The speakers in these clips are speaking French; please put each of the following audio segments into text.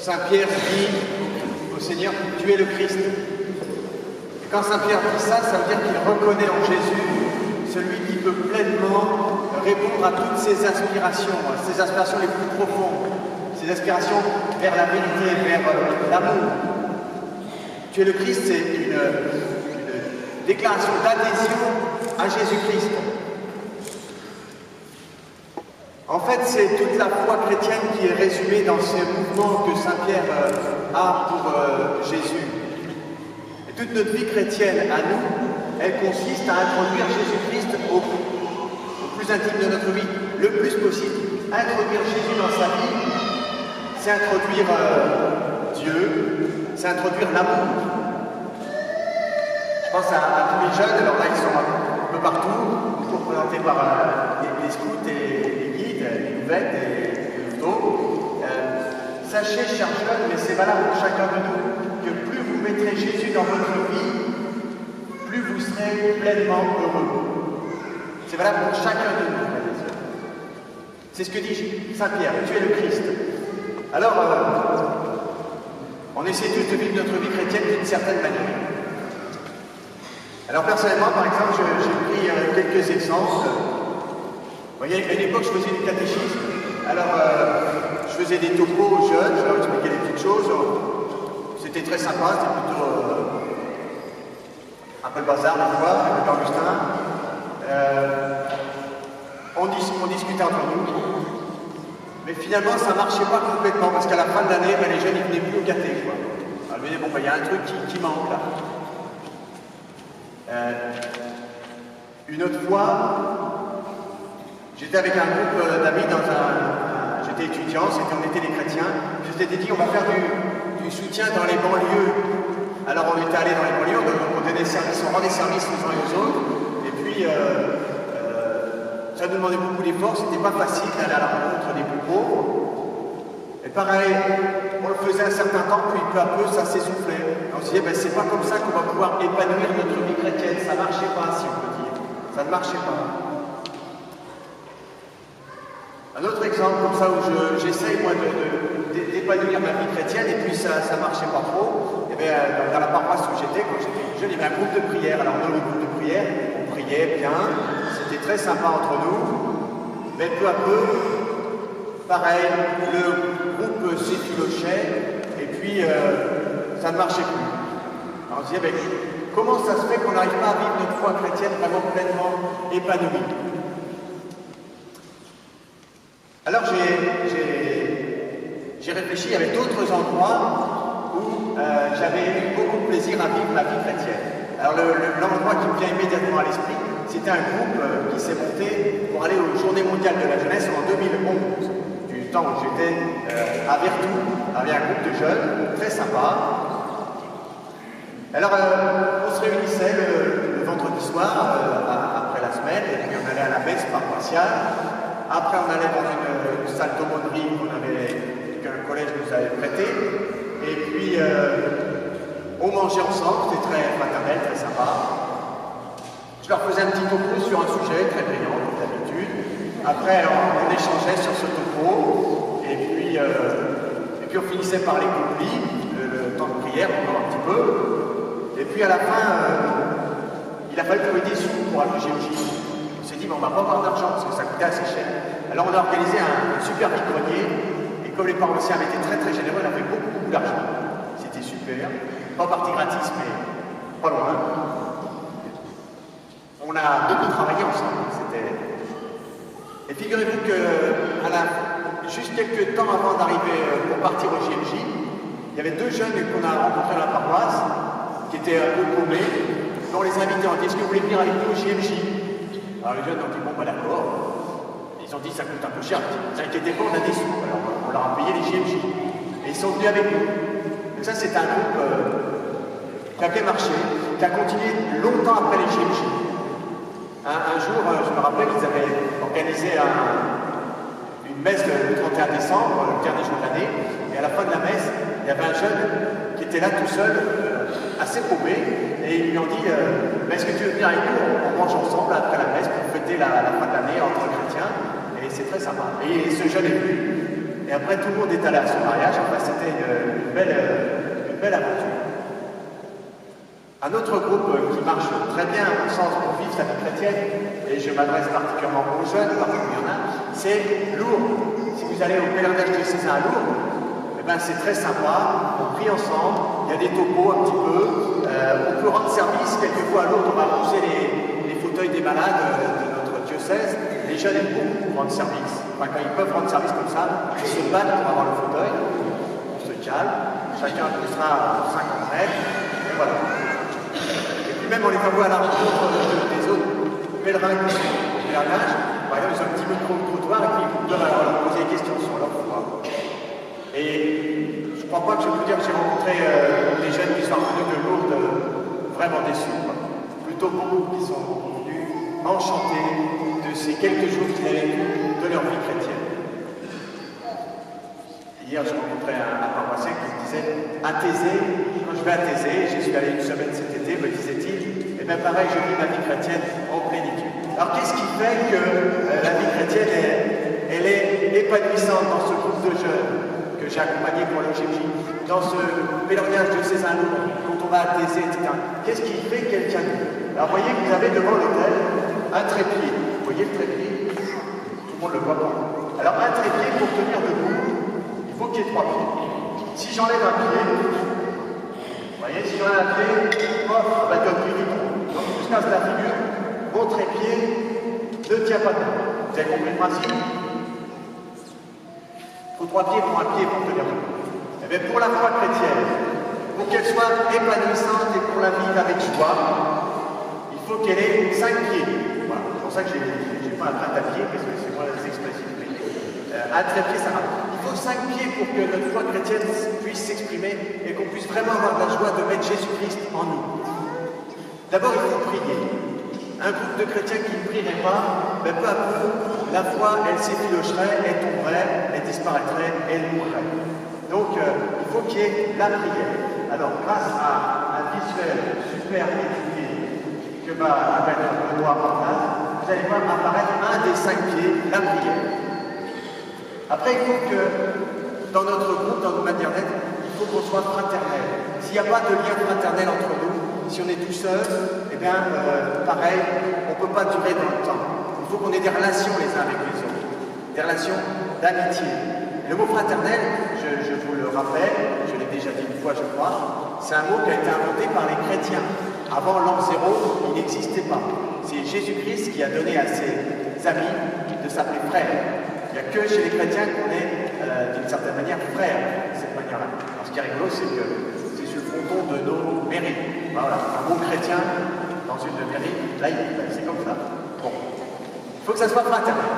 Saint Pierre dit au Seigneur, tu es le Christ. Et quand Saint Pierre dit ça, ça veut dire qu'il reconnaît en Jésus celui qui peut pleinement répondre à toutes ses aspirations les plus profondes, ses aspirations vers la vérité, vers l'amour. Tu es le Christ, c'est une déclaration d'adhésion à Jésus-Christ. En fait, c'est toute la foi chrétienne qui est résumée dans ce mouvement que Saint Pierre a pour Jésus. Et toute notre vie chrétienne à nous, elle consiste à introduire Jésus-Christ au plus intime de notre vie, le plus possible. Introduire Jésus dans sa vie, c'est introduire Dieu, c'est introduire l'amour. Je pense à tous les jeunes, alors là ils sont un peu partout, représentés par les scouts et les guides, les nouvettes et les photos. Sachez, chers jeunes, mais c'est valable pour chacun de nous, que plus vous mettrez Jésus dans votre vie, plus vous serez pleinement heureux. C'est valable pour chacun de nous. C'est ce que dit Saint Pierre, tu es le Christ. Alors, on essaie tous de vivre notre vie chrétienne d'une certaine manière. Alors personnellement, par exemple, j'ai pris quelques exemples. Vous voyez, à une époque, je faisais du catéchisme. Alors, je faisais des topos aux jeunes, je leur expliquais des petites choses. C'était très sympa, c'était plutôt un peu le bazar des fois, avec Augustin. On discutait entre nous. Mais finalement, ça ne marchait pas complètement, parce qu'à la fin de l'année, les jeunes, ils ne venaient plus au caté. Alors, je me disais, bon, il y a un truc qui manque là. Une autre fois, j'étais avec un groupe d'amis j'étais étudiant, on était des chrétiens. Je m'étais dit, on va faire du soutien dans les banlieues. Alors on était allés dans les banlieues, on rendait service les uns aux autres. Et puis, ça nous demandait beaucoup d'efforts, c'était pas facile d'aller à la rencontre des plus pauvres. Et pareil, on le faisait un certain temps, puis peu à peu, ça s'essoufflait. On se disait, c'est pas comme ça qu'on va pouvoir épanouir notre vie chrétienne. Ça ne marchait pas, si on peut dire. Ça ne marchait pas. Un autre exemple comme ça où j'essaye, moi, d'épanouir ma vie chrétienne, et puis ça ne marchait pas trop. Et bien, dans la paroisse où j'étais, quand j'étais jeune, il y avait un groupe de prière. Alors, dans le groupe de prière, on priait bien, c'était très sympa entre nous. Mais peu à peu, pareil, le groupe s'effilochait, et puis ça ne marchait plus. Alors on se disait, comment ça se fait qu'on n'arrive pas à vivre notre foi chrétienne vraiment pleinement épanouie? Alors j'ai réfléchi, il y avait d'autres endroits où j'avais eu beaucoup de plaisir à vivre ma vie chrétienne. Alors l'endroit qui me vient immédiatement à l'esprit, c'était un groupe qui s'est monté pour aller aux Journées mondiales de la jeunesse en 2011. Du temps où j'étais à Vertou, avec un groupe de jeunes, très sympa. Alors on se réunissait le vendredi soir, après la semaine, et puis on allait à la messe paroissiale. Après on allait dans une salle d'aumônerie qu'un collège nous avait prêtée. Et puis on mangeait ensemble, c'était très fraternel, très sympa. Je leur faisais un petit topo sur un sujet très brillant, comme d'habitude. Après, on échangeait sur ce topo, et puis on finissait par les complis, le temps de prière, encore un petit peu. Et puis à la fin, il a fallu trouver des sous pour aller au GMJ. On s'est dit, on ne va pas avoir d'argent parce que ça coûtait assez cher. Alors on a organisé un super vide-grenier, et comme les paroissiens avaient été très très généreux, on a fait beaucoup d'argent. C'était super, pas partie gratis, mais pas loin. On a beaucoup travaillé ensemble. Et figurez-vous que juste quelques temps avant d'arriver pour partir au JMJ, il y avait deux jeunes qu'on a rencontrés dans la paroisse, qui étaient un peu paumés. On les invitait, on dit, est-ce que vous voulez venir avec nous au JMJ? Alors les jeunes ont dit, bon, d'accord. Ils ont dit, ça coûte un peu cher. Ne vous inquiétez pas, on a des sous. Alors on leur a payé les JMJ. Et ils sont venus avec nous. Donc ça, c'est un groupe qui a bien marché, qui a continué longtemps après les JMJ. Un jour, je me rappelle qu'ils avaient organisé une messe le 31 décembre, le dernier jour de l'année, et à la fin de la messe, il y avait un jeune qui était là tout seul, assez paumé, et ils lui ont dit est-ce que tu veux venir avec nous? On mange ensemble après la messe pour fêter la fin de l'année entre chrétiens, et c'est très sympa. Et ce jeune est venu, et après tout le monde est allé à son mariage. Enfin, c'était une belle aventure. Un autre groupe qui marche très bien, à mon sens, pour vivre sa vie chrétienne, et je m'adresse particulièrement aux jeunes, parce qu'il y en a, c'est Lourdes. Si vous allez au pèlerinage diocésain à Lourdes, eh ben, c'est très sympa, on prie ensemble, il y a des topos un petit peu, on peut rendre service, quelquefois à Lourdes, on va pousser les fauteuils des malades de notre diocèse, les jeunes aiment beaucoup rendre service. Enfin, quand ils peuvent rendre service comme ça, ils se battent pour avoir le fauteuil, on se calme, chacun poussera 50 mètres, et voilà. Et puis même on les envoie à la rencontre des autres pèlerins qui sont au pèlerinage, par exemple ils ont un petit micro-trottoir et puis ils peuvent alors leur poser des questions sur leur foi. Et je ne crois pas que je peux dire que j'ai rencontré des jeunes qui sont revenus de Lourdes vraiment déçus. Plutôt beaucoup qui sont venus enchantés de ces quelques jours qu'ils avaient vécu de leur vie chrétienne. Hier, je rencontrais un paroissien qui me disait à Thésée, quand je vais à Thésée, j'y suis allé une semaine cet été, me disait-il, et bien pareil, je vis ma vie chrétienne en plénitude. Alors qu'est-ce qui fait que la vie chrétienne, elle est épanouissante dans ce groupe de jeunes que j'ai accompagné pour l'OGJ, dans ce pèlerinage de Cézanne, quand on va à Thésée, etc. Qu'est-ce qui fait quelqu'un de... Alors vous voyez que vous avez devant l'autel un trépied. Vous voyez le trépied? Tout le monde le voit pas. Alors un trépied, pour tenir debout, il faut qu'il y ait 3 pieds. Si j'enlève un pied, vous voyez, si j'enlève un pied, hop, bah comme plus vite. Donc je casse la figure, mon trépied ne tient pas debout. Vous avez compris le principe? Il faut 3 pieds pour un pied pour tenir debout. Et bien pour la foi chrétienne, pour qu'elle soit épanouissante et pour la vivre avec joie, il faut qu'elle ait 5 pieds. Voilà, c'est pour ça que j'ai pas un trépied, parce que c'est moi les expressions. Un trépied, ça va. Il faut 5 pieds pour que notre foi chrétienne puisse s'exprimer et qu'on puisse vraiment avoir la joie de mettre Jésus-Christ en nous. D'abord, il faut prier. Un groupe de chrétiens qui ne prierait pas, ben peu à peu, la foi, elle s'effilocherait, elle tomberait, elle disparaîtrait, elle mourrait. Donc, il faut qu'il y ait la prière. Alors, grâce à un visuel super étudié que va mettre Benoît en place, vous allez voir apparaître un des 5 pieds, la prière. Après, il faut que, dans notre groupe, dans nos manières d'être, il faut qu'on soit fraternel. S'il n'y a pas de lien fraternel entre nous, si on est tout seul, eh bien, pareil, on ne peut pas durer dans le temps. Il faut qu'on ait des relations les uns avec les autres, des relations d'amitié. Le mot fraternel, je vous le rappelle, je l'ai déjà dit une fois, je crois, c'est un mot qui a été inventé par les chrétiens. Avant l'an 0, il n'existait pas. C'est Jésus-Christ qui a donné à ses amis de s'appeler frère. Il n'y a que chez les chrétiens qu'on est, d'une certaine manière, frères, de cette manière-là. Alors, ce qui est rigolo, c'est que c'est sur le fronton de nos mairies. Voilà, un bon chrétien dans une mairie, là, c'est comme ça. Bon. Il faut que ça soit fraternel.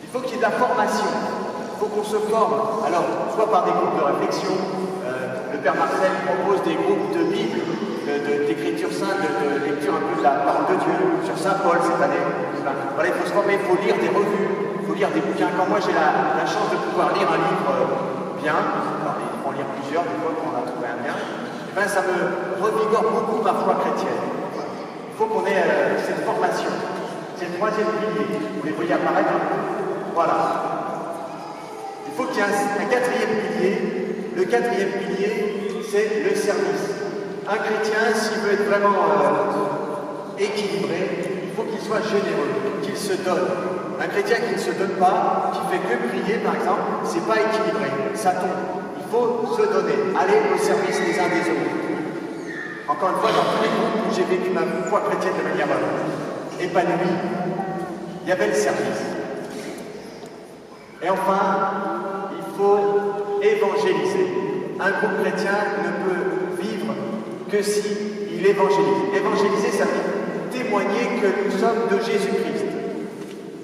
Il faut qu'il y ait de la formation. Il faut qu'on se forme. Alors, soit par des groupes de réflexion, le Père Marcel propose des groupes de Bible, d'écriture sainte, de lecture un peu de la parole de Dieu, sur Saint Paul cette année. Voilà, il faut se former, il faut lire des revues, il faut lire des bouquins. Quand moi j'ai la chance de pouvoir lire un livre bien, alors il faut en lire plusieurs, des fois quand on a trouvé un bien, et ben, ça me revigore beaucoup ma foi chrétienne. Il faut qu'on ait cette formation. C'est le 3e pilier. Vous les voyez apparaître un peu. Voilà. Il faut qu'il y ait un 4e pilier. Le 4e pilier, c'est le service. Un chrétien, s'il veut être vraiment équilibré, il faut qu'il soit généreux, qu'il se donne. Un chrétien qui ne se donne pas, qui fait que prier, par exemple, c'est pas équilibré, ça tombe. Il faut se donner, aller au service les uns des autres. Encore une fois, dans tous les groupes où j'ai vécu ma foi chrétienne de manière épanouie, il y avait le service. Et enfin, il faut évangéliser. Un groupe chrétien ne peut vivre que s'il évangélise. Évangéliser, ça veut témoigner que nous sommes de Jésus-Christ.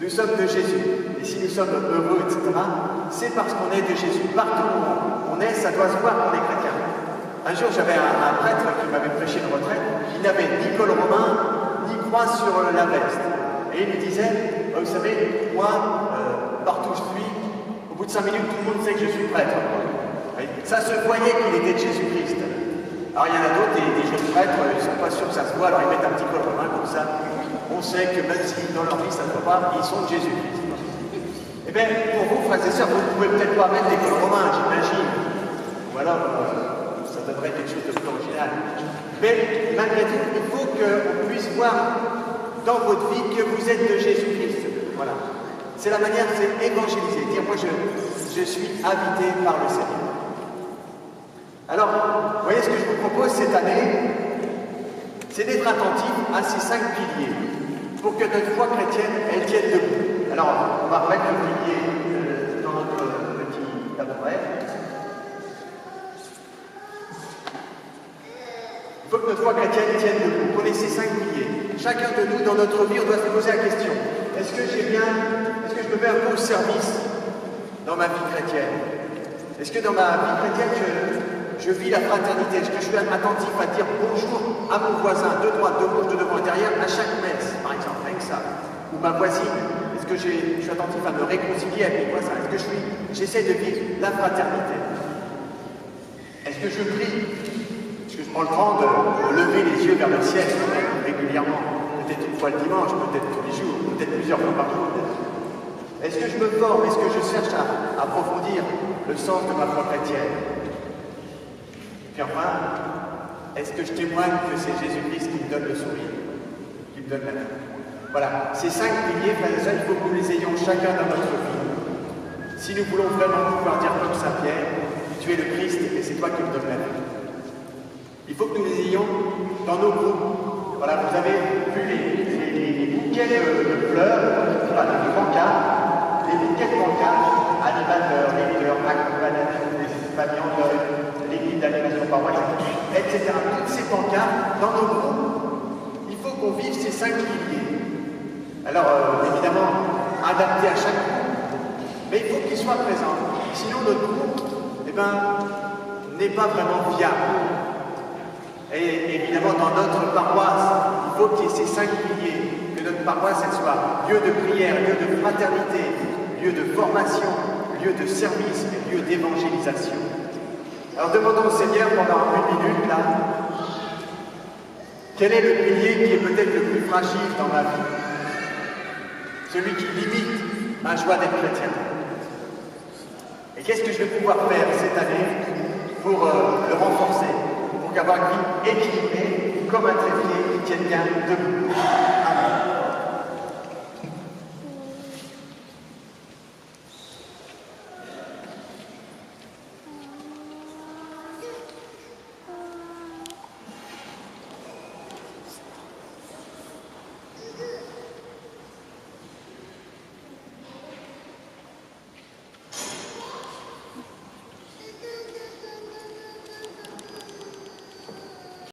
Nous sommes de Jésus. Et si nous sommes heureux, etc., c'est parce qu'on est de Jésus. Partout où on est, ça doit se voir qu'on est chrétien. Un jour, j'avais un prêtre qui m'avait prêché une retraite. Il n'avait ni col romain, ni croix sur la veste. Et il me disait, vous savez, moi, partout où je suis, au bout de 5 minutes, tout le monde sait que je suis prêtre. Ça se voyait qu'il était de Jésus-Christ. Alors il y en a d'autres, des jeunes prêtres, ils ne sont pas sûrs que ça se voit, alors ils mettent un petit col romain comme ça. On sait que même si dans leur vie ça ne se voit pas, ils sont de Jésus-Christ. Eh bien, pour vous, frères et sœurs, vous ne pouvez peut-être pas mettre l'école romain, j'imagine. Ou alors, ça devrait être quelque chose de plus original. Mais malgré tout, il faut qu'on puisse voir dans votre vie que vous êtes de Jésus-Christ. Voilà. C'est la manière, c'est évangéliser. Dire, moi, je suis habité par le Seigneur. Alors, vous voyez, ce que je vous propose cette année, c'est d'être attentif à ces 5 piliers pour que notre foi chrétienne, elle tienne debout. Alors, on va remettre le pilier dans notre petit tabouret. Il faut que notre foi chrétienne tienne debout. Vous connaissez 5 piliers. Chacun de nous, dans notre vie, on doit se poser la question. Est-ce que je me mets un peu au service dans ma vie chrétienne? Est-ce que dans ma vie chrétienne, je vis la fraternité? Est-ce que je suis attentif à dire bonjour à mon voisin, de droite, de gauche, de devant et derrière, à chaque messe, par exemple, avec ça? Ou ma voisine? Est-ce que je suis attentif à me réconcilier avec mes voisins? Est-ce que j'essaie de vivre la fraternité? Est-ce que je prie? Est-ce que je prends le temps de lever les yeux vers le ciel régulièrement? Peut-être une fois le dimanche, peut-être tous les jours, peut-être plusieurs fois par jour. Est-ce que je me forme? Est-ce que je cherche à approfondir le sens de ma foi chrétienne? Puis enfin, est-ce que je témoigne que c'est Jésus-Christ qui me donne le sourire, qui me donne la vie? Voilà, ces 5 piliers, frères et sœurs, il faut que nous les ayons chacun dans notre vie. Si nous voulons vraiment pouvoir dire comme Saint Pierre, tu es le Christ et c'est toi qui me donnes la vie. Il faut que nous les ayons dans nos groupes. Voilà, vous avez vu les bouquets de fleurs, voilà, les pancartes, les bouquets de pancartes, animateurs, leaders, accompagnateurs, familles, l'équipe d'animation paroissiale, etc. Toutes ces pancartes, dans nos groupes, il faut qu'on vive ces 5 piliers. Alors, évidemment, adapté à chaque groupe, mais il faut qu'il soit présent. Sinon, notre groupe, n'est pas vraiment viable. Et évidemment, dans notre paroisse, il faut qu'il y ait ces 5 piliers, que notre paroisse, elle soit lieu de prière, lieu de fraternité, lieu de formation, lieu de service et lieu d'évangélisation. Alors demandons au Seigneur pendant 1 minute, là, quel est le pilier qui est peut-être le plus fragile dans ma vie? Celui qui limite ma joie d'être chrétien. Et qu'est-ce que je vais pouvoir faire cette année pour le renforcer, pour qu'avoir une vie équilibrée, comme un trépied qui tienne bien debout?